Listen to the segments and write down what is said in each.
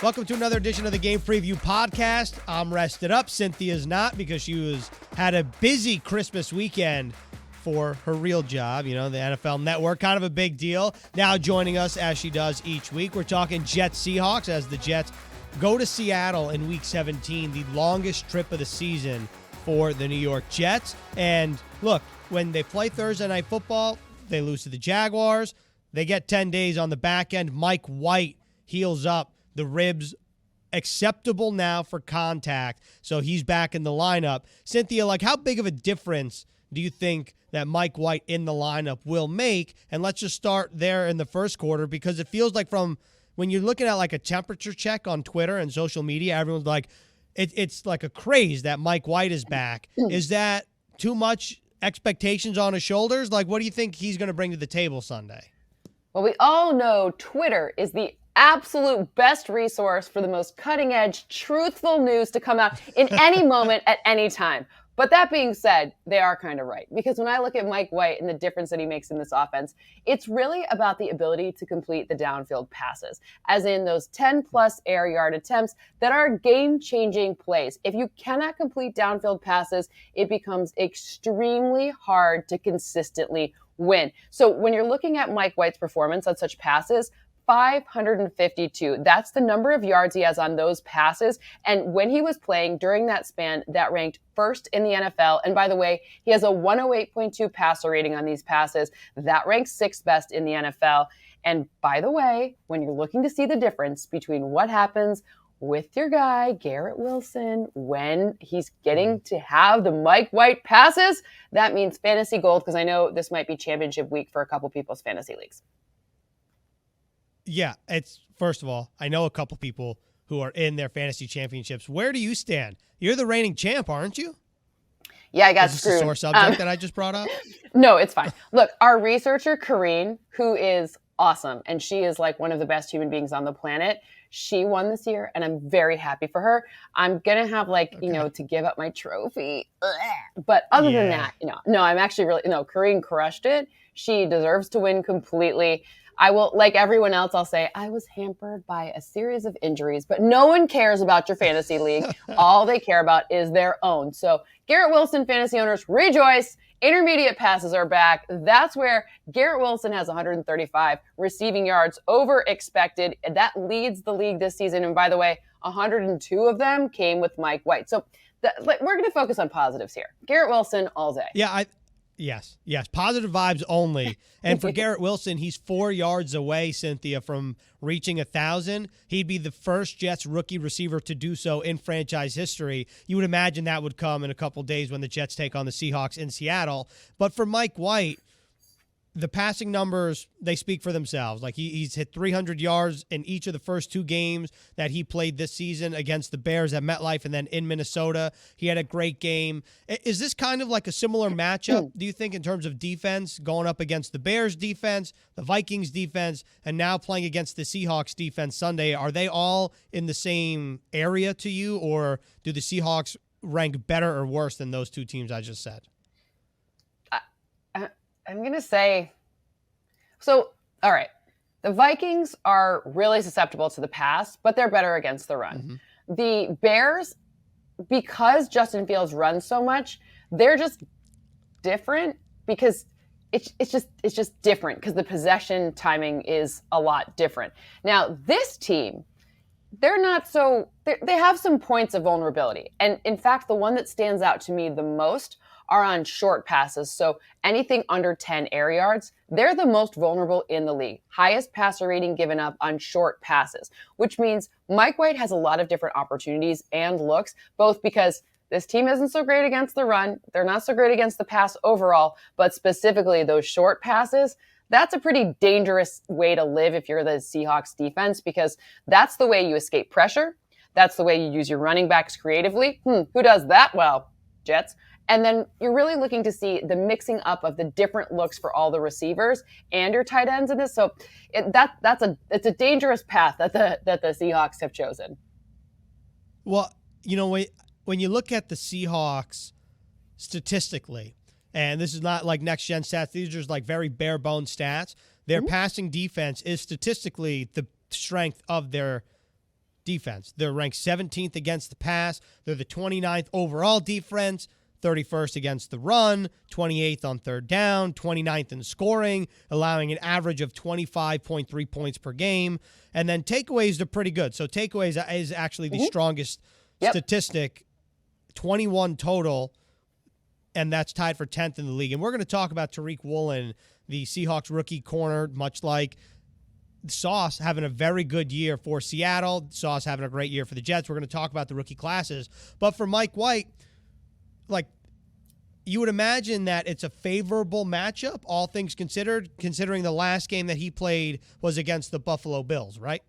Welcome to another edition of the Game Preview Podcast. I'm rested up. Cynthia's not because she had a busy Christmas weekend for her real job, the NFL Network, kind of a big deal. Now joining us as she does each week, we're talking Jets-Seahawks as the Jets go to Seattle in Week 17, the longest trip of the season for the New York Jets. And look, when they play Thursday Night Football, they lose to the Jaguars. They get 10 days on the back end. Mike White heals up. The ribs acceptable now for contact, so he's back in the lineup. Cynthia, how big of a difference do you think that Mike White in the lineup will make? And let's just start there in the first quarter, because it feels like from when you're looking at a temperature check on Twitter and social media, everyone's like, it's like a craze that Mike White is back. Is that too much expectations on his shoulders? What do you think he's going to bring to the table Sunday? Well, we all know Twitter is the absolute best resource for the most cutting-edge, truthful news to come out in any moment at any time. But that being said, they are kind of right. Because when I look at Mike White and the difference that he makes in this offense, it's really about the ability to complete the downfield passes, as in those 10-plus air yard attempts that are game-changing plays. If you cannot complete downfield passes, it becomes extremely hard to consistently win. So when you're looking at Mike White's performance on such passes, 552. That's the number of yards he has on those passes. And when he was playing during that span, that ranked first in the NFL. And by the way, he has a 108.2 passer rating on these passes. That ranks sixth best in the NFL. And by the way, when you're looking to see the difference between what happens with your guy, Garrett Wilson, when he's getting to have the Mike White passes, that means fantasy gold, because I know this might be championship week for a couple people's fantasy leagues. Yeah, first of all, I know a couple people who are in their fantasy championships. Where do you stand? You're the reigning champ, aren't you? Yeah, I got Is this screwed. a sore subject that I just brought up? No, it's fine. Look, our researcher, Kareen, who is awesome, and she is one of the best human beings on the planet. She won this year, and I'm very happy for her. I'm going to have, to give up my trophy. But other than that, no, I'm actually really, Kareen crushed it. She deserves to win completely. I will, like everyone else, I'll say I was hampered by a series of injuries, but no one cares about your fantasy league. All they care about is their own. So Garrett Wilson fantasy owners, rejoice. Intermediate passes are back. That's where Garrett Wilson has 135 receiving yards over expected. That leads the league this season. And by the way, 102 of them came with Mike White. So we're going to focus on positives here. Garrett Wilson all day. Yeah, Yes. Positive vibes only. And for Garrett Wilson, he's 4 yards away, Cynthia, from reaching 1,000. He'd be the first Jets rookie receiver to do so in franchise history. You would imagine that would come in a couple days when the Jets take on the Seahawks in Seattle. But for Mike White, the passing numbers, they speak for themselves. He's hit 300 yards in each of the first two games that he played this season against the Bears at MetLife and then in Minnesota. He had a great game. Is this kind of a similar matchup, do you think, in terms of defense, going up against the Bears defense, the Vikings defense, and now playing against the Seahawks defense Sunday? Are they all in the same area to you, or do the Seahawks rank better or worse than those two teams I just said? I'm going to say, all right, the Vikings are really susceptible to the pass, but they're better against the run. Mm-hmm. The Bears, because Justin Fields runs so much, they're just different because it's just different because the possession timing is a lot different. Now, this team, they have some points of vulnerability. And in fact, the one that stands out to me the most are on short passes. So anything under 10 air yards, they're the most vulnerable in the league. Highest passer rating given up on short passes, which means Mike White has a lot of different opportunities and looks, both because this team isn't so great against the run. They're not so great against the pass overall, but specifically those short passes, that's a pretty dangerous way to live if you're the Seahawks defense, because that's the way you escape pressure. That's the way you use your running backs creatively. Who does that well? Jets. And then you're really looking to see the mixing up of the different looks for all the receivers and your tight ends in this. So it's a dangerous path that the Seahawks have chosen. Well, when you look at the Seahawks statistically, and this is not like next-gen stats, these are just very bare-bones stats, their passing defense is statistically the strength of their defense. They're ranked 17th against the pass. They're the 29th overall defense, 31st against the run, 28th on third down, 29th in scoring, allowing an average of 25.3 points per game. And then takeaways are pretty good. So takeaways is actually the strongest statistic, 21 total, and that's tied for 10th in the league. And we're going to talk about Tariq Woolen, the Seahawks rookie corner, much like Sauce having a very good year for Seattle. Sauce having a great year for the Jets. We're going to talk about the rookie classes. But for Mike White, like, you would imagine that it's a favorable matchup, all things considered, considering the last game that he played was against the Buffalo Bills, right?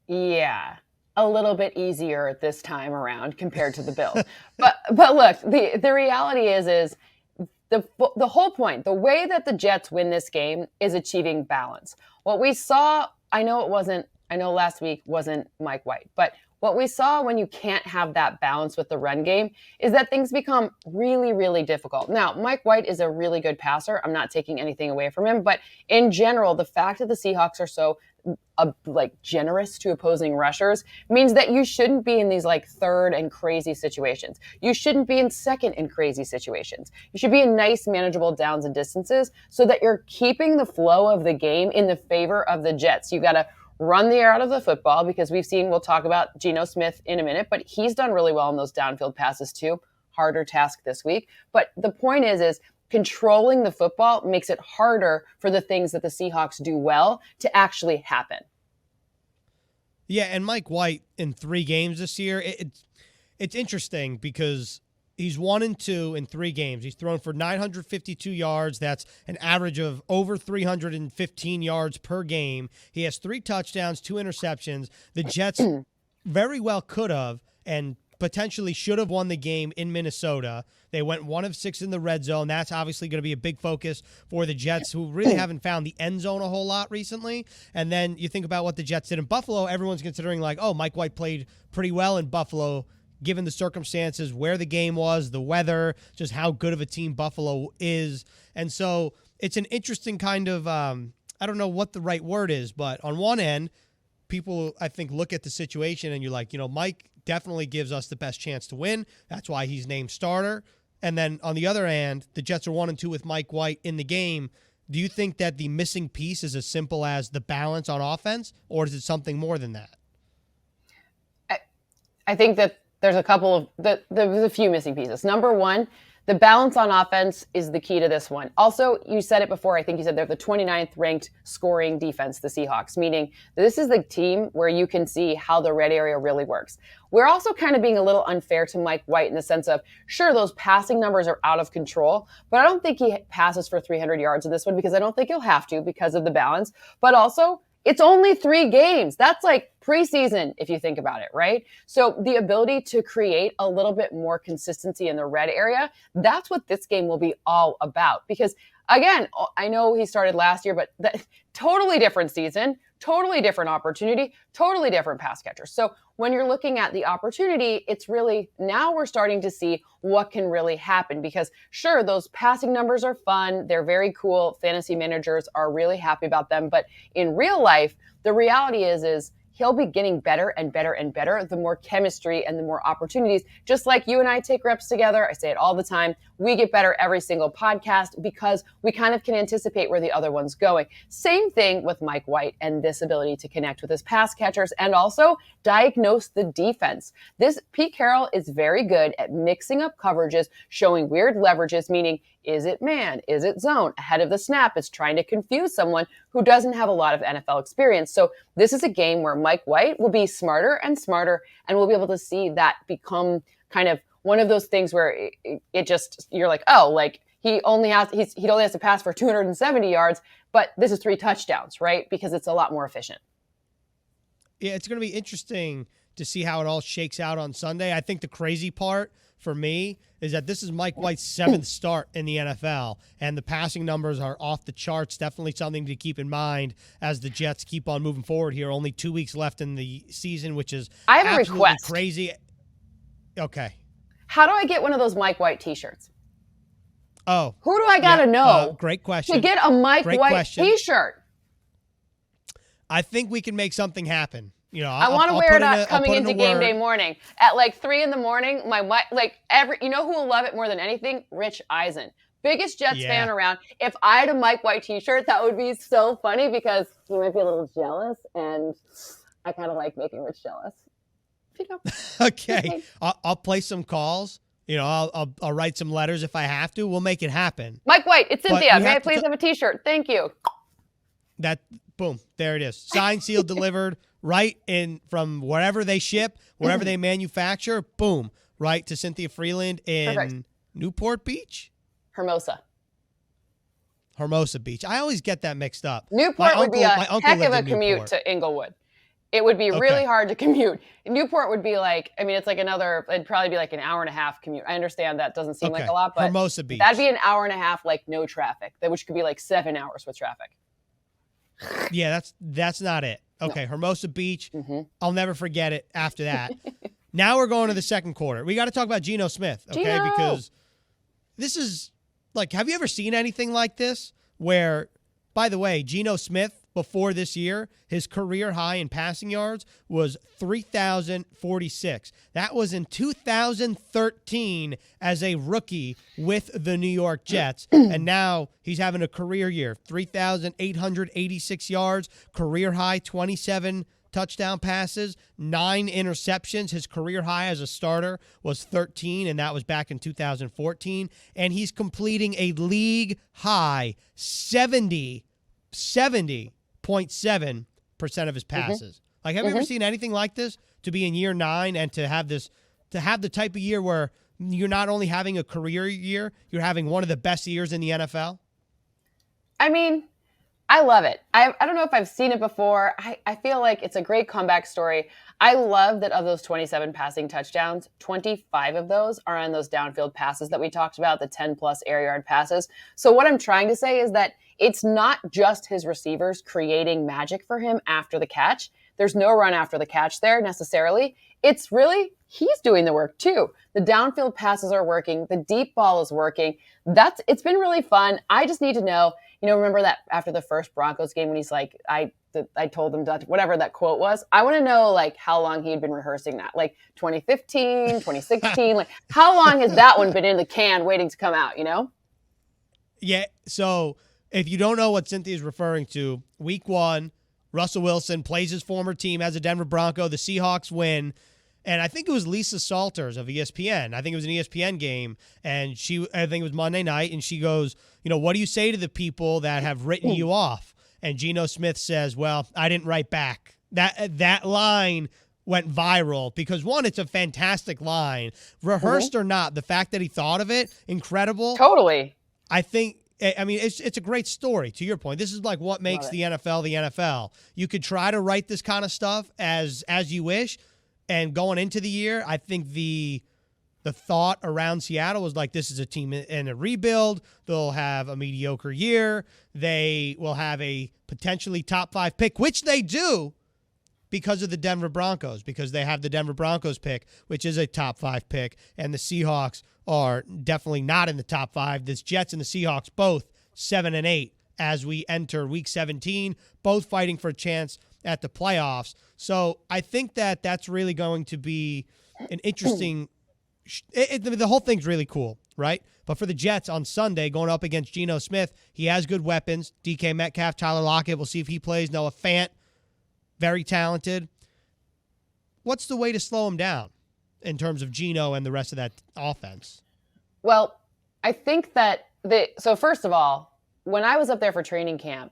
Yeah, a little bit easier this time around compared to the Bills. but look, the reality is the whole point, the way that the Jets win this game is achieving balance. What we saw, I know last week wasn't Mike White, but what we saw when you can't have that balance with the run game is that things become really, really difficult. Now, Mike White is a really good passer. I'm not taking anything away from him, but in general, the fact that the Seahawks are so generous to opposing rushers means that you shouldn't be in these third and crazy situations. You shouldn't be in second and crazy situations. You should be in nice, manageable downs and distances so that you're keeping the flow of the game in the favor of the Jets. You got to run the air out of the football because we'll talk about Geno Smith in a minute, but he's done really well in those downfield passes too. Harder task this week. But the point is controlling the football makes it harder for the things that the Seahawks do well to actually happen. Yeah, and Mike White in 3 games this year, it's interesting because he's 1-2 in 3 games. He's thrown for 952 yards. That's an average of over 315 yards per game. He has 3 touchdowns, 2 interceptions. The Jets very well could have and potentially should have won the game in Minnesota. They went 1 of 6 in the red zone. That's obviously going to be a big focus for the Jets, who really haven't found the end zone a whole lot recently. And then you think about what the Jets did in Buffalo. Everyone's considering Mike White played pretty well in Buffalo, given the circumstances, where the game was, the weather, just how good of a team Buffalo is. And so it's an interesting kind of, I don't know what the right word is, but on one end, people, I think, look at the situation and you're like, Mike definitely gives us the best chance to win. That's why he's named starter. And then on the other hand, the Jets are 1-2 with Mike White in the game. Do you think that the missing piece is as simple as the balance on offense, or is it something more than that? I think that there's a few missing pieces. Number one, the balance on offense is the key to this one. Also, you said it before. I think you said they're the 29th ranked scoring defense, the Seahawks, meaning this is the team where you can see how the red area really works. We're also kind of being a little unfair to Mike White in the sense of, sure, those passing numbers are out of control, but I don't think he passes for 300 yards in this one because I don't think he'll have to because of the balance. But also, it's only 3 games. That's like preseason, if you think about it, right? So the ability to create a little bit more consistency in the red area, that's what this game will be all about. Because again, I know he started last year, but totally different season, totally different opportunity, totally different pass catcher. So when you're looking at the opportunity, it's really, now we're starting to see what can really happen. Because sure, those passing numbers are fun. They're very cool. Fantasy managers are really happy about them. But in real life, the reality is he'll be getting better and better and better the more chemistry and the more opportunities. Just like you and I take reps together, I say it all the time, we get better every single podcast because we kind of can anticipate where the other one's going. Same thing with Mike White and this ability to connect with his pass catchers and also diagnose the defense. Pete Carroll is very good at mixing up coverages, showing weird leverages, meaning is it man? Is it zone? Ahead of the snap, it's trying to confuse someone who doesn't have a lot of NFL experience. So this is a game where Mike White will be smarter and smarter, and we'll be able to see that become kind of one of those things where it just, you're like, oh, like he only has to pass for 270 yards, but this is 3 touchdowns, right? Because it's a lot more efficient. Yeah, it's going to be interesting to see how it all shakes out on Sunday. I think the crazy part for me is that this is Mike White's 7th start in the NFL, and the passing numbers are off the charts. Definitely something to keep in mind as the Jets keep on moving forward here. Only 2 weeks left in the season, which is I have absolutely a request. Crazy. Okay. How do I get one of those Mike White t-shirts? Oh. Who do I got to know great question. to get a Mike White t-shirt? I think we can make something happen. You know, I want to wear it coming into game day morning at like 3 a.m. You know who will love it more than anything? Rich Eisen. Biggest Jets fan around. If I had a Mike White t-shirt, that would be so funny because he might be a little jealous, and I kind of like making Rich jealous. You know. Okay. I'll play some calls. You know, I'll write some letters if I have to. We'll make it happen. Mike White, it's Cynthia. May I please have a t-shirt? Thank you. Boom, there it is. Signed, sealed, delivered, right in from wherever they ship, wherever they manufacture, boom, right to Cynthia Frelund in Perfect. Newport Beach? Hermosa Beach. I always get that mixed up. Newport would be a heck of a commute to Inglewood. It would be really hard to commute. Newport would be like, I mean, it's like it'd probably be like an hour and a half commute. I understand that doesn't seem like a lot, but Hermosa Beach. That'd be an hour and a half, like no traffic, which could be like 7 hours with traffic. Yeah, that's not it. Okay, no. Hermosa Beach. Mm-hmm. I'll never forget it after that. Now we're going to the second quarter. We got to talk about Geno Smith, okay? Because this is like, have you ever seen anything like this? Where, by the way, Geno Smith, before this year, his career high in passing yards was 3,046. That was in 2013 as a rookie with the New York Jets. And now he's having a career year, 3,886 yards, career high, 27 touchdown passes, 9 interceptions. His career high as a starter was 13, and that was back in 2014. And he's completing a league high 70.7% of his passes. Mm-hmm. Like, have you ever seen anything like this? To be in year 9 and to have the type of year where you're not only having a career year, you're having one of the best years in the NFL? I mean, I love it. I don't know if I've seen it before. I feel like it's a great comeback story. I love that of those 27 passing touchdowns, 25 of those are on those downfield passes that we talked about, the 10-plus air yard passes. So what I'm trying to say is that it's not just his receivers creating magic for him after the catch. There's no run after the catch there necessarily. It's really, he's doing the work too. The downfield passes are working. The deep ball is working. It's been really fun. I just need to know, remember that after the first Broncos game when he's like, I told him that, whatever that quote was. I want to know like how long he had been rehearsing that, like 2015, 2016, like how long has that one been in the can waiting to come out, Yeah. So if you don't know what Cynthia's referring to, week 1, Russell Wilson plays his former team as a Denver Bronco. The Seahawks win. And I think it was Lisa Salters of ESPN. I think it was an ESPN game. And I think it was Monday night. And she goes, what do you say to the people that have written you off? And Geno Smith says, well, I didn't write back. That line went viral because, one, it's a fantastic line. Rehearsed or not, the fact that he thought of it, incredible. Totally. I think, it's a great story, to your point. This is like what makes the NFL the NFL. You could try to write this kind of stuff as you wish. And going into the year, I think the thought around Seattle was like, this is a team in a rebuild. They'll have a mediocre year. They will have a potentially top 5 pick, which they do because of the Denver Broncos, because they have the Denver Broncos pick, which is a top 5 pick. And the Seahawks are definitely not in the top 5. This Jets and the Seahawks both 7-8 as we enter week 17, both fighting for a chance at the playoffs. So I think that's really going to be an interesting the whole thing's really cool, right? But for the Jets on Sunday, going up against Geno Smith, he has good weapons. DK Metcalf, Tyler Lockett, we'll see if he plays. Noah Fant, very talented. What's the way to slow him down in terms of Geno and the rest of that offense? Well, I think that so first of all, when I was up there for training camp,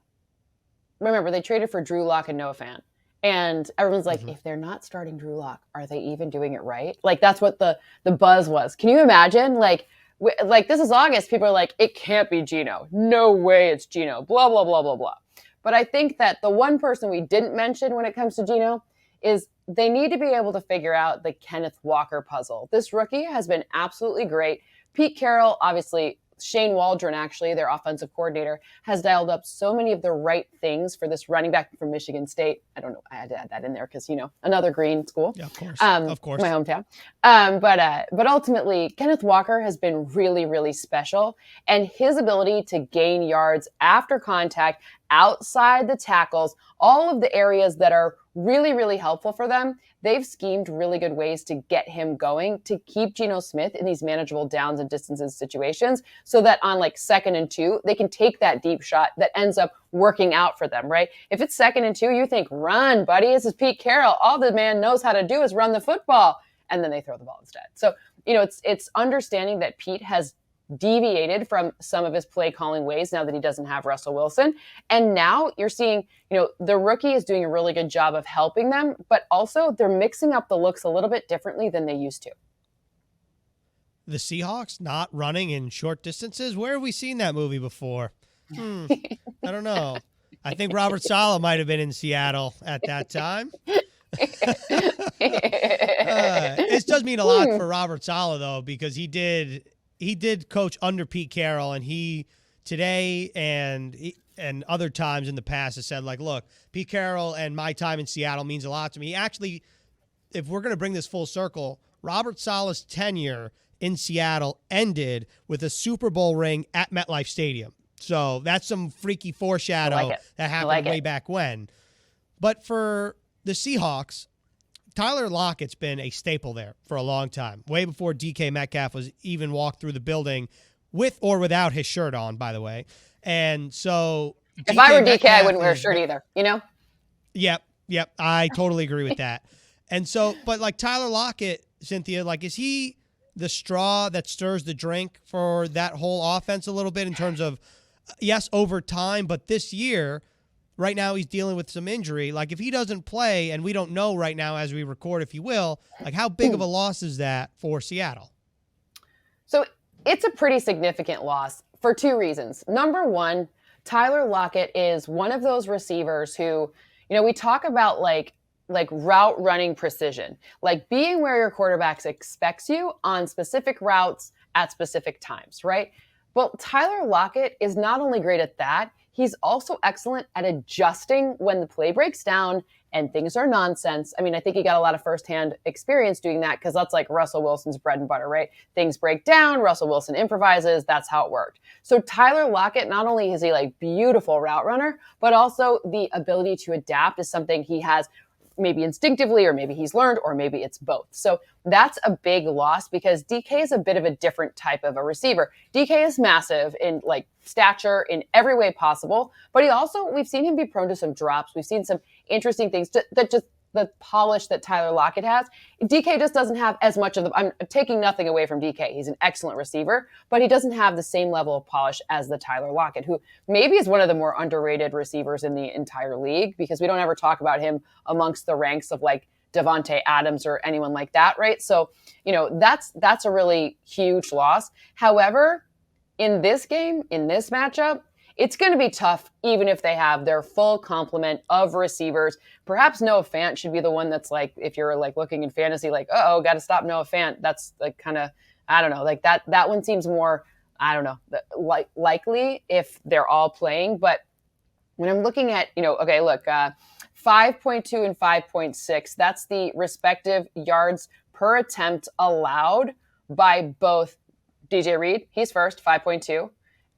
remember they traded for Drew Lock and Noah Fant. And everyone's like, if they're not starting Drew Lock, are they even doing it right? Like, that's what the buzz was. Can you imagine? Like this is August. People are like, it can't be Geno. No way it's Geno. Blah, blah, blah, blah, blah. But I think that the one person we didn't mention when it comes to Geno is they need to be able to figure out the Kenneth Walker puzzle. This rookie has been absolutely great. Pete Carroll, obviously, Shane Waldron, actually, their offensive coordinator, has dialed up so many of the right things for this running back from Michigan State. I don't know. I had to add that in there because, another green school. Yeah, of course. My hometown. But ultimately, Kenneth Walker has been really, really special. And his ability to gain yards after contact, outside the tackles, all of the areas that are really, really helpful for them. They've schemed really good ways to get him going, to keep Geno Smith in these manageable downs and distances situations so that on like 2nd and 2, they can take that deep shot that ends up working out for them, right? If it's 2nd and 2, you think, run, buddy. This is Pete Carroll. All the man knows how to do is run the football. And then they throw the ball instead. So, it's understanding that Pete has deviated from some of his play calling ways now that he doesn't have Russell Wilson. And now you're seeing, the rookie is doing a really good job of helping them, but also they're mixing up the looks a little bit differently than they used to. The Seahawks not running in short distances? Where have we seen that movie before? I don't know. I think Robert Saleh might have been in Seattle at that time. This does mean a lot for Robert Saleh, though, because he did coach under Pete Carroll, and he today and other times in the past has said, like, look, Pete Carroll and my time in Seattle means a lot to me. Actually, if we're going to bring this full circle, Robert Saleh's tenure in Seattle ended with a Super Bowl ring at MetLife Stadium. So that's some freaky foreshadow that happened way back when. But for the Seahawks, Tyler Lockett's been a staple there for a long time, way before DK Metcalf was even walked through the building with or without his shirt on, by the way. And so if I were DK, I wouldn't wear a shirt either, Yep. I totally agree with that. And so, but like Tyler Lockett, Cynthia, like, is he the straw that stirs the drink for that whole offense a little bit in terms of, yes, over time, but this year, right now he's dealing with some injury. Like, if he doesn't play, and we don't know right now as we record if he will, like, how big of a loss is that for Seattle? So it's a pretty significant loss for two reasons. Number one, Tyler Lockett is one of those receivers who, we talk about like route running precision, like being where your quarterback expects you on specific routes at specific times, right? Well, Tyler Lockett is not only great at that, he's also excellent at adjusting when the play breaks down and things are nonsense. I mean, I think he got a lot of firsthand experience doing that because that's like Russell Wilson's bread and butter, right? Things break down, Russell Wilson improvises, that's how it worked. So Tyler Lockett, not only is he like beautiful route runner, but also the ability to adapt is something he has maybe instinctively, or maybe he's learned, or maybe it's both. So that's a big loss because DK is a bit of a different type of a receiver. DK is massive in like stature in every way possible, but we've seen him be prone to some drops. We've seen some interesting things that just the polish that Tyler Lockett has. DK just doesn't have as much of the, I'm taking nothing away from DK. He's an excellent receiver, but he doesn't have the same level of polish as the Tyler Lockett, who maybe is one of the more underrated receivers in the entire league because we don't ever talk about him amongst the ranks of like Devontae Adams or anyone like that, right? So, that's a really huge loss. However, in this game, in this matchup, it's going to be tough even if they have their full complement of receivers. Perhaps Noah Fant should be the one that's like, if you're like looking in fantasy, like, got to stop Noah Fant. That's like kind of, I don't know, like that one seems more, I don't know, likely if they're all playing. But when I'm looking at, 5.2 and 5.6, that's the respective yards per attempt allowed by both DJ Reed, he's first, 5.2.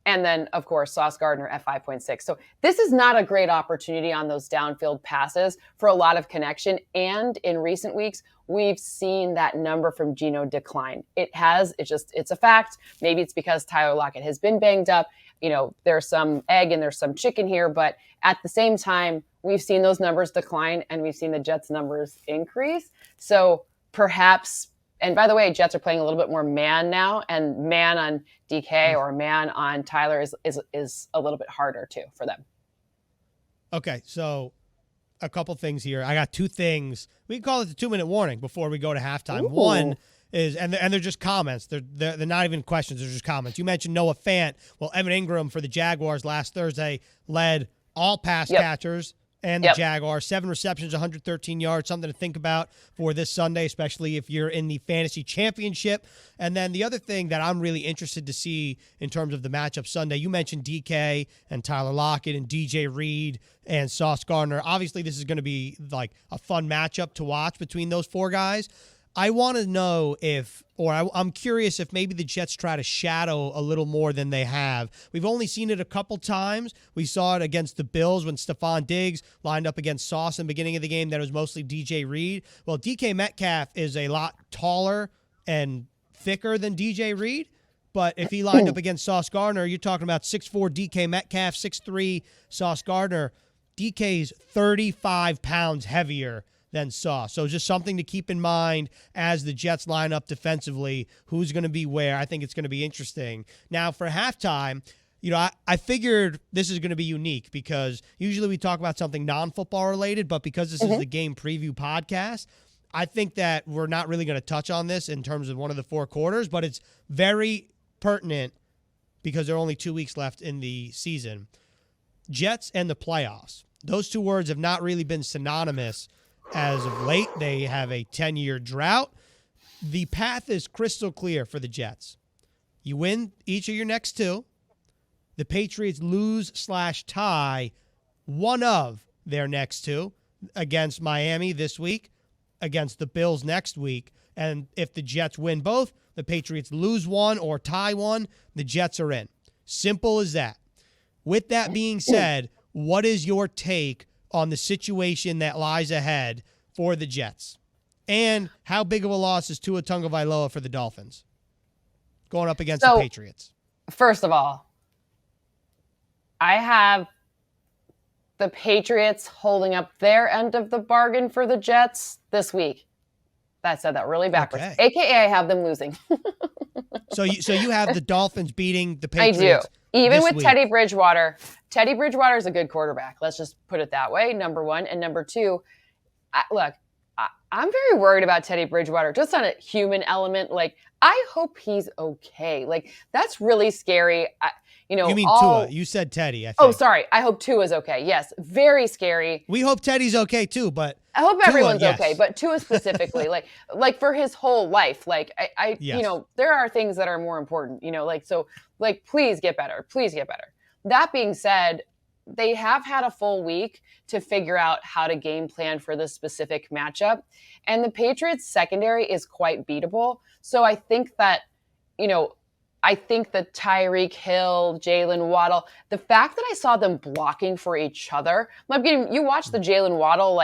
And then, of course, Sauce Gardner at 5.6. So this is not a great opportunity on those downfield passes for a lot of connection. And in recent weeks, we've seen that number from Geno decline. It's a fact. Maybe it's because Tyler Lockett has been banged up. There's some egg and there's some chicken here. But at the same time, we've seen those numbers decline and we've seen the Jets numbers increase. So perhaps, and by the way, Jets are playing a little bit more man now, and man on DK or man on Tyler is a little bit harder too for them. Okay, so a couple things here. I got two things. We can call it the 2-minute warning before we go to halftime. Ooh. One is, and they're just comments. They're not even questions. They're just comments. You mentioned Noah Fant. Well, Evan Ingram for the Jaguars last Thursday led all pass catchers and the Jaguars, 7 receptions, 113 yards, something to think about for this Sunday, especially if you're in the fantasy championship. And then the other thing that I'm really interested to see in terms of the matchup Sunday, you mentioned DK and Tyler Lockett and DJ Reed and Sauce Gardner. Obviously, this is going to be like a fun matchup to watch between those four guys. I want to know I'm curious if maybe the Jets try to shadow a little more than they have. We've only seen it a couple times. We saw it against the Bills when Stephon Diggs lined up against Sauce in the beginning of the game. That was mostly DJ Reed. Well, DK Metcalf is a lot taller and thicker than DJ Reed. But if he lined up against Sauce Gardner, you're talking about 6'4" DK Metcalf, 6'3" Sauce Gardner. DK's 35 pounds heavier than Sauce. So just something to keep in mind as the Jets line up defensively, who's going to be where. I think it's going to be interesting. Now, for halftime, I figured this is going to be unique because usually we talk about something non-football related, but because this is the game preview podcast, I think that we're not really going to touch on this in terms of one of the four quarters, but it's very pertinent because there are only 2 weeks left in the season. Jets and the playoffs. Those two words have not really been synonymous as of late. They have a 10-year drought. The path is crystal clear for the Jets. You win each of your next two. The Patriots lose/tie one of their next two against Miami this week, against the Bills next week. And if the Jets win both, the Patriots lose one or tie one, the Jets are in. Simple as that. With that being said, what is your take on the situation that lies ahead for the Jets? And how big of a loss is Tua Tagovailoa for the Dolphins going up against the Patriots? First of all, I have the Patriots holding up their end of the bargain for the Jets this week. That said that really backwards. Okay. AKA I have them losing. So you have the Dolphins beating the Patriots. I do. Even with week. Teddy Bridgewater. Teddy Bridgewater is a good quarterback. Let's just put it that way, number one. And number two, I'm very worried about Teddy Bridgewater, just on a human element. Like, I hope he's okay. Like, that's really scary. You mean Tua. You said Teddy, I think. Oh, sorry. I hope Tua is okay. Yes, very scary. We hope Teddy's okay, too, but I hope everyone's Tua, okay, but Tua specifically, like for his whole life, Yes. There are things that are more important, please get better. Please get better. That being said, they have had a full week to figure out how to game plan for this specific matchup. And the Patriots secondary is quite beatable. So I think that, Tyreek Hill, Jalen Waddle, the fact that I saw them blocking for each other, you watch the Jalen Waddle,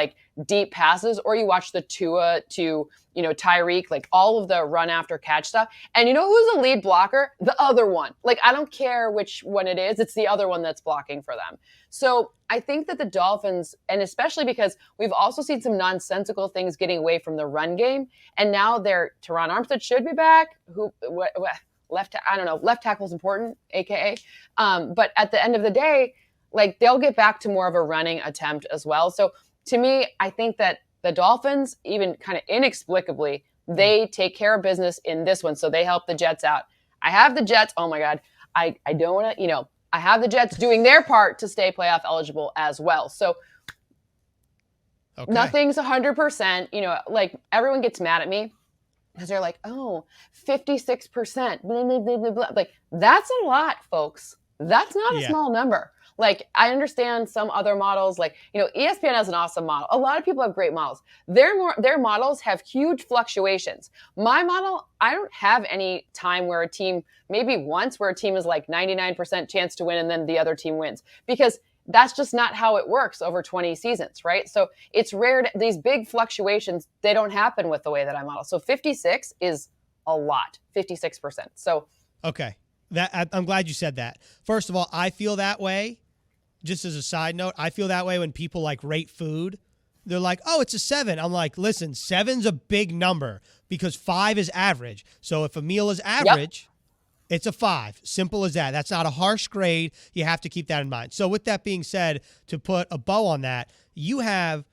deep passes, or you watch the Tua to, Tyreek, all of the run after catch stuff. And you know who's the lead blocker? The other one. I don't care which one it is. It's the other one that's blocking for them. So I think that the Dolphins, and especially because we've also seen some nonsensical things getting away from the run game. And now Teron Armstead should be back. Left tackle is important, AKA. But at the end of the day, they'll get back to more of a running attempt as well. So to me, I think that the Dolphins, even kind of inexplicably, they take care of business in this one. So they help the Jets out. I have the Jets. Oh my God. I don't want to, I have the Jets doing their part to stay playoff eligible as well. So okay. Nothing's 100%, everyone gets mad at me. Because they're like, 56%. Blah, blah, blah, blah, blah. That's a lot, folks. That's not a small number. I understand some other models, ESPN has an awesome model. A lot of people have great models. Their models have huge fluctuations. My model, I don't have any time where a team, maybe once where a team is 99% chance to win and then the other team wins. Because that's just not how it works over 20 seasons, right? So it's rare. These big fluctuations, they don't happen with the way that I model. So 56 is a lot, 56%. So okay, I'm glad you said that. First of all, I feel that way. Just as a side note, I feel that way when people rate food. They're like, oh, it's a 7. I'm like, listen, 7's a big number because 5 is average. So if a meal is average, it's a 5. Simple as that. That's not a harsh grade. You have to keep that in mind. So with that being said, to put a bow on that, you have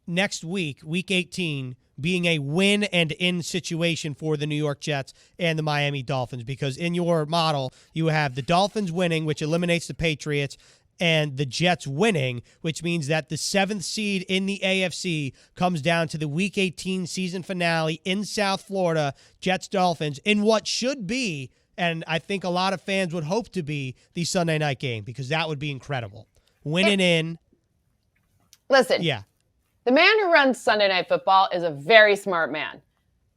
next week, week 18, being a win and in situation for the New York Jets and the Miami Dolphins, because in your model, you have the Dolphins winning, which eliminates the Patriots, and the Jets winning, which means that the 7th seed in the AFC comes down to the Week 18 season finale in South Florida, Jets-Dolphins, in what should be, and I think a lot of fans would hope to be, the Sunday night game, because that would be incredible. Winning in. Listen. Yeah. The man who runs Sunday Night Football is a very smart man.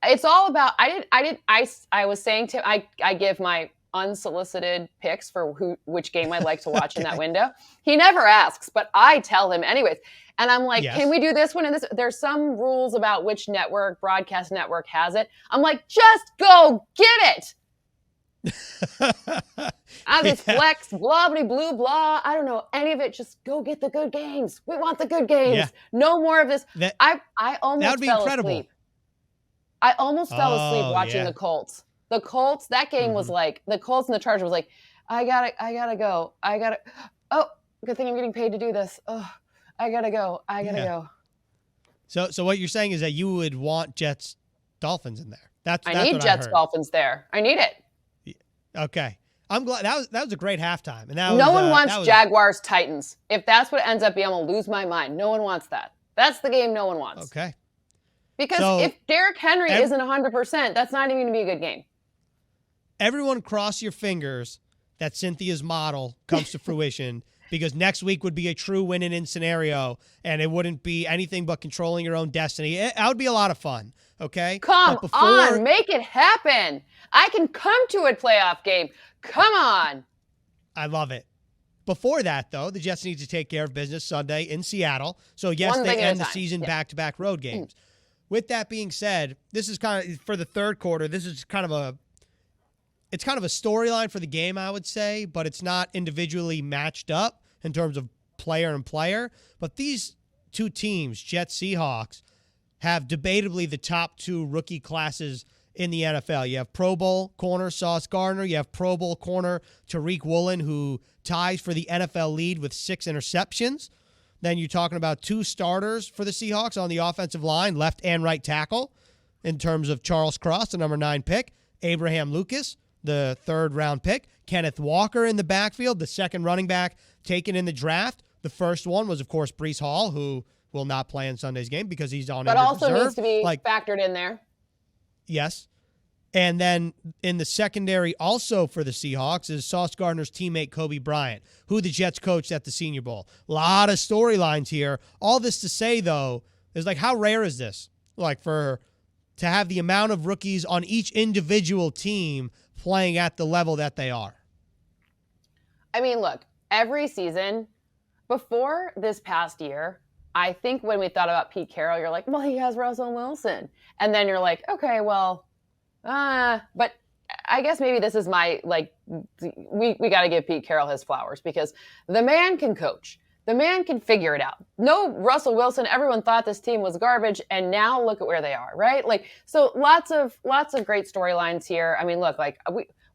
It's all about, I was saying to, I give my unsolicited picks for which game I'd like to watch in that window. He never asks, but I tell him anyways. And I'm like, Can we do this one and this? There's some rules about which broadcast network has it. I'm like, just go get it. This flex, blah, blah, blah, blah. I don't know any of it. Just go get the good games. We want the good games. Yeah. No more of this. I almost fell asleep. I almost fell asleep watching the Colts. The Colts, that game was like, the Colts and the Chargers was like, I gotta go. Oh, good thing I'm getting paid to do this. Oh, I gotta go. go. So what you're saying is that you would want Jets Dolphins in there. I need Jets Dolphins there. I need it. Okay. I'm glad that was a great halftime. And no one wants Jaguars Titans. If that's what it ends up being, I'm gonna lose my mind. No one wants that. That's the game no one wants. Okay. Because if Derrick Henry isn't 100%, that's not even going to be a good game. Everyone cross your fingers that Cynthia's model comes to fruition, because next week would be a true win-in scenario, and it wouldn't be anything but controlling your own destiny. That would be a lot of fun, okay? Come on, make it happen. I can come to a playoff game. Come on. I love it. Before that, though, the Jets need to take care of business Sunday in Seattle. So, yes, they end the season back-to-back road games. With that being said, this is kind of, for the third quarter, this is kind of a storyline for the game, I would say, but it's not individually matched up in terms of player and player. But these two teams, Jets-Seahawks, have debatably the top two rookie classes in the NFL. You have Pro Bowl corner Sauce Gardner. You have Pro Bowl corner Tariq Woolen, who ties for the NFL lead with 6 interceptions. Then you're talking about 2 starters for the Seahawks on the offensive line, left and right tackle, in terms of Charles Cross, the number 9 pick, Abraham Lucas, the 3rd-round pick, Kenneth Walker in the backfield, the 2nd running back taken in the draft. The first one was, of course, Breece Hall, who will not play in Sunday's game because he's on injured reserve. But also needs to be factored in there. Yes. And then in the secondary also for the Seahawks is Sauce Gardner's teammate Kobe Bryant, who the Jets coached at the Senior Bowl. A lot of storylines here. All this to say, though, is like, how rare is this? Like, to have the amount of rookies on each individual team playing at the level that they are. I mean, look, every season before this past year, I think when we thought about Pete Carroll, you're like, well, he has Russell Wilson. And then you're like, okay, well, but I guess maybe this is my, we got to give Pete Carroll his flowers, because the man can coach. The man can figure it out. No Russell Wilson. Everyone thought this team was garbage, and now look at where they are, right? So lots of great storylines here. I mean, look,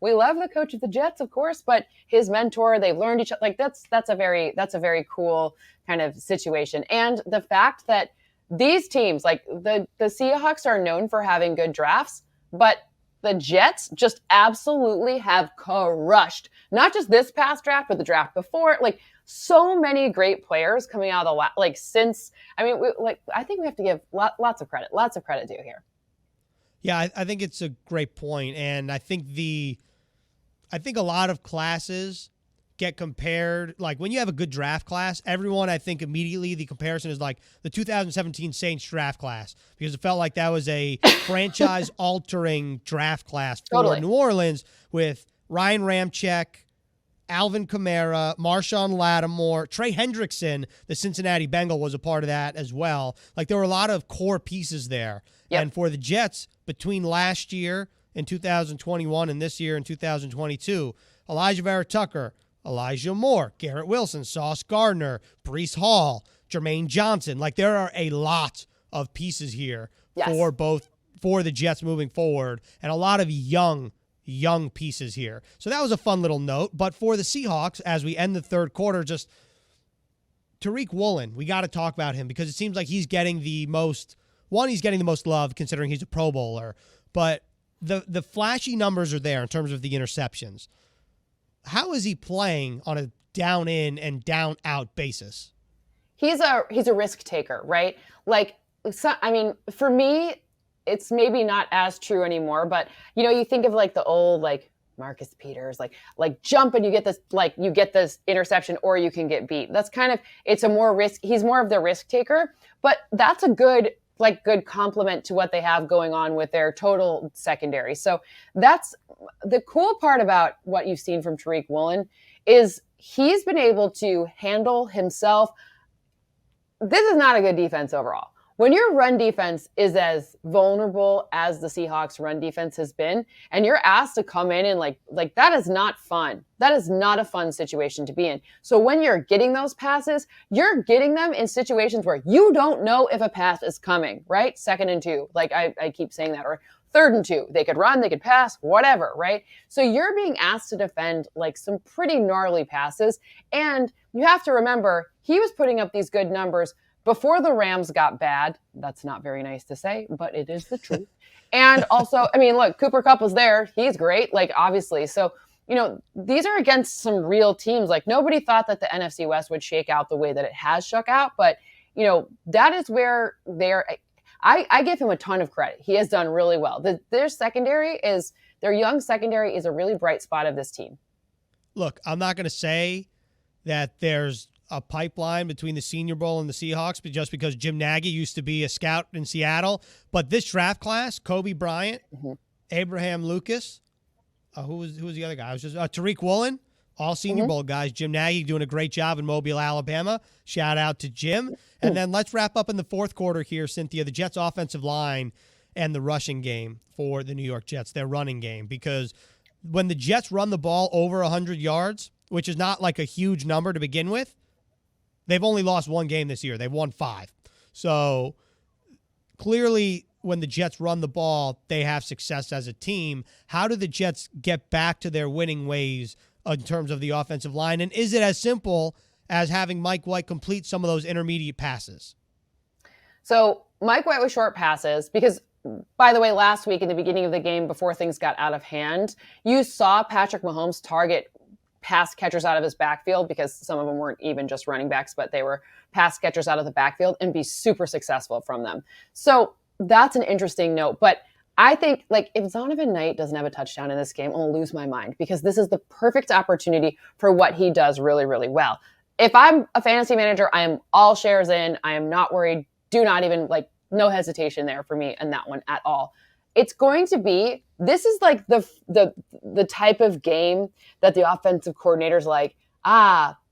we love the coach of the Jets, of course, but his mentor, they've learned each other. That's a very cool kind of situation. And the fact that these teams, like the Seahawks, are known for having good drafts, but the Jets just absolutely have crushed, not just this past draft, but the draft before. So many great players coming out of the since. I mean, I think we have to give lots of credit due here. Yeah, I think it's a great point, and I think a lot of classes get compared. Like, when you have a good draft class, everyone, I think immediately the comparison is like the 2017 Saints draft class, because it felt like that was a franchise-altering draft class for New Orleans, with Ryan Ramczyk, Alvin Kamara, Marshawn Lattimore, Trey Hendrickson, the Cincinnati Bengal, was a part of that as well. There were a lot of core pieces there. Yep. And for the Jets, between last year in 2021 and this year in 2022, Elijah Vera-Tucker, Elijah Moore, Garrett Wilson, Sauce Gardner, Breece Hall, Jermaine Johnson. There are a lot of pieces here for the Jets moving forward, and a lot of young pieces here. So that was a fun little note. But for the Seahawks, as we end the third quarter, just Tariq Woolen, we got to talk about him, because it seems like he's getting the most love, considering he's a Pro Bowler. But the flashy numbers are there in terms of the interceptions. How is he playing on a down in and down out basis? He's a risk taker, right? For me, it's maybe not as true anymore, but you think of the old Marcus Peters, jump and you get this interception, or you can get beat. That's kind of, it's a more risk. He's more of the risk taker, but that's a good like good complement to what they have going on with their total secondary. So that's the cool part about what you've seen from Tariq Woolen is he's been able to handle himself. This is not a good defense overall. When your run defense is as vulnerable as the Seahawks run defense has been, and you're asked to come in and like that is not fun. That is not a fun situation to be in. So when you're getting those passes, you're getting them in situations where you don't know if a pass is coming, right? 2nd and 2, like I keep saying that, or 3rd and 2. They could run, they could pass, whatever, right? So you're being asked to defend like some pretty gnarly passes. And you have to remember, he was putting up these good numbers before the Rams got bad. That's not very nice to say, but it is the truth. And also, I mean, look, Cooper Kupp was there. He's great, like, obviously. So, you know, these are against some real teams. Like, nobody thought that the NFC West would shake out the way that it has shook out. But, you know, that is where I give him a ton of credit. He has done really well. Their young secondary is a really bright spot of this team. Look, I'm not going to say that there's a pipeline between the Senior Bowl and the Seahawks, but just because Jim Nagy used to be a scout in Seattle. But this draft class, Kobe Bryant, Abraham Lucas, who was the other guy? I was just Tariq Woolen, all Senior Bowl guys. Jim Nagy doing a great job in Mobile, Alabama. Shout out to Jim. And then let's wrap up in the fourth quarter here, Cynthia, the Jets' offensive line and the rushing game for the New York Jets, their running game. Because when the Jets run the ball over 100 yards, which is not like a huge number to begin with, they've only lost one game this year. They've won 5. So clearly when the Jets run the ball, they have success as a team. How do the Jets get back to their winning ways in terms of the offensive line? And is it as simple as having Mike White complete some of those intermediate passes? So Mike White with short passes, because, by the way, last week in the beginning of the game, before things got out of hand, you saw Patrick Mahomes target pass catchers out of his backfield, because some of them weren't even just running backs, but they were pass catchers out of the backfield, and be super successful from them. So that's an interesting note. But I think, like, if Zonovan Knight doesn't have a touchdown in this game, I'll lose my mind, because this is the perfect opportunity for what he does really, really well. If I'm a fantasy manager, I am all shares in. I am not worried. Do not even, like, no hesitation there for me in that one at all. It's going to be, this is like the type of game that the offensive coordinator's like,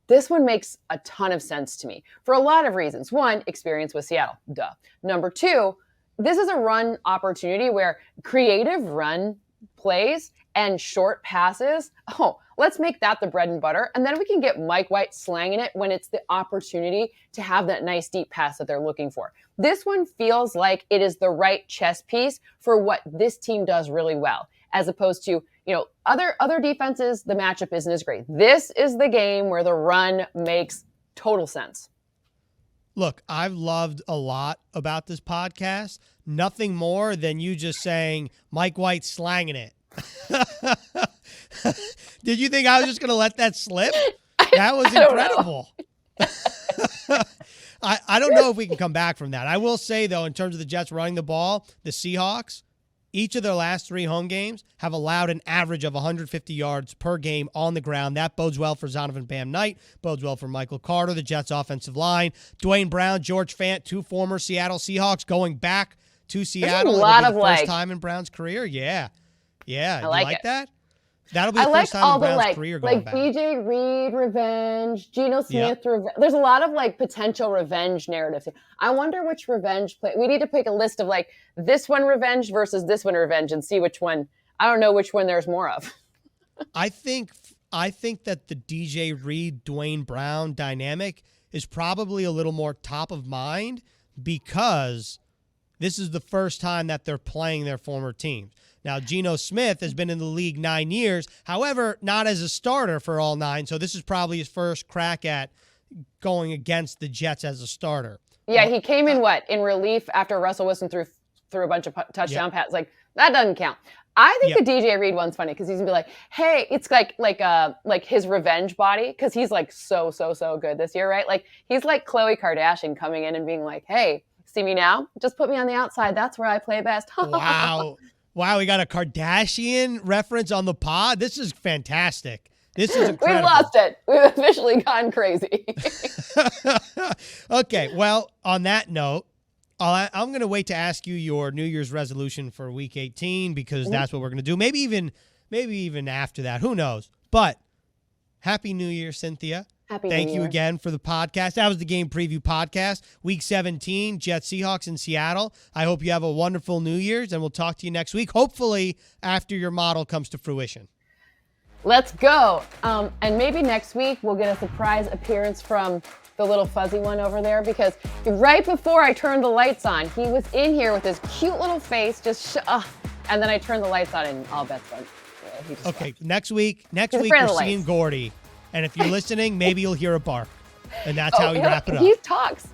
this one makes a ton of sense to me for a lot of reasons. One, experience with Seattle, duh. Number 2, this is a run opportunity where creative run plays and short passes, let's make that the bread and butter. And then we can get Mike White slanging it when it's the opportunity to have that nice deep pass that they're looking for. This one feels like it is the right chess piece for what this team does really well, as opposed to, you know, other defenses, the matchup isn't as great. This is the game where the run makes total sense. Look, I've loved a lot about this podcast. Nothing more than you just saying Mike White slanging it. Did you think I was just going to let that slip? That was incredible. I don't know if we can come back from that. I will say, though, in terms of the Jets running the ball, the Seahawks, each of their last 3 home games have allowed an average of 150 yards per game on the ground. That bodes well for Zonovan Bam Knight, bodes well for Michael Carter, the Jets' offensive line. Dwayne Brown, George Fant, 2 former Seattle Seahawks going back to Seattle. There's a lot of first time in Brown's career. Yeah. I You like it. That? That'll be the first time in Brown's career going back. BJ Reed revenge, Geno Smith revenge. There's a lot of like potential revenge narratives. I wonder which revenge play. We need to pick a list of like this one revenge versus this one revenge and see which one. I don't know which one there's more of. I think that the DJ Reed, Dwayne Brown dynamic is probably a little more top of mind because this is the first time that they're playing their former teams. Now, Geno Smith has been in the league 9 years, however, not as a starter for all 9, so this is probably his first crack at going against the Jets as a starter. Yeah, he came in in relief after Russell Wilson threw a bunch of touchdown passes. Like, that doesn't count. I think the DJ Reed one's funny because he's gonna be like, hey, it's like his revenge body, because he's like so good this year, right? Like, he's like Khloe Kardashian coming in and being like, hey, see me now? Just put me on the outside. That's where I play best. Wow, we got a Kardashian reference on the pod. This is fantastic. This is incredible. We've lost it. We've officially gone crazy. Okay, well, on that note, I'm going to wait to ask you your New Year's resolution for Week 18 because that's what we're going to do. Maybe even after that. Who knows? But Happy New Year, Cynthia. Thank you again for the podcast. That was the Game Preview Podcast. Week 17, Jets-Seahawks in Seattle. I hope you have a wonderful New Year's, and we'll talk to you next week, hopefully after your model comes to fruition. Let's go. And maybe next week we'll get a surprise appearance from the little fuzzy one over there, because right before I turned the lights on, he was in here with his cute little face, and then I turned the lights on and all bets went. Okay, next week we're seeing Gordy. And if you're listening, maybe you'll hear a bark. And that's how we wrap it up. He talks.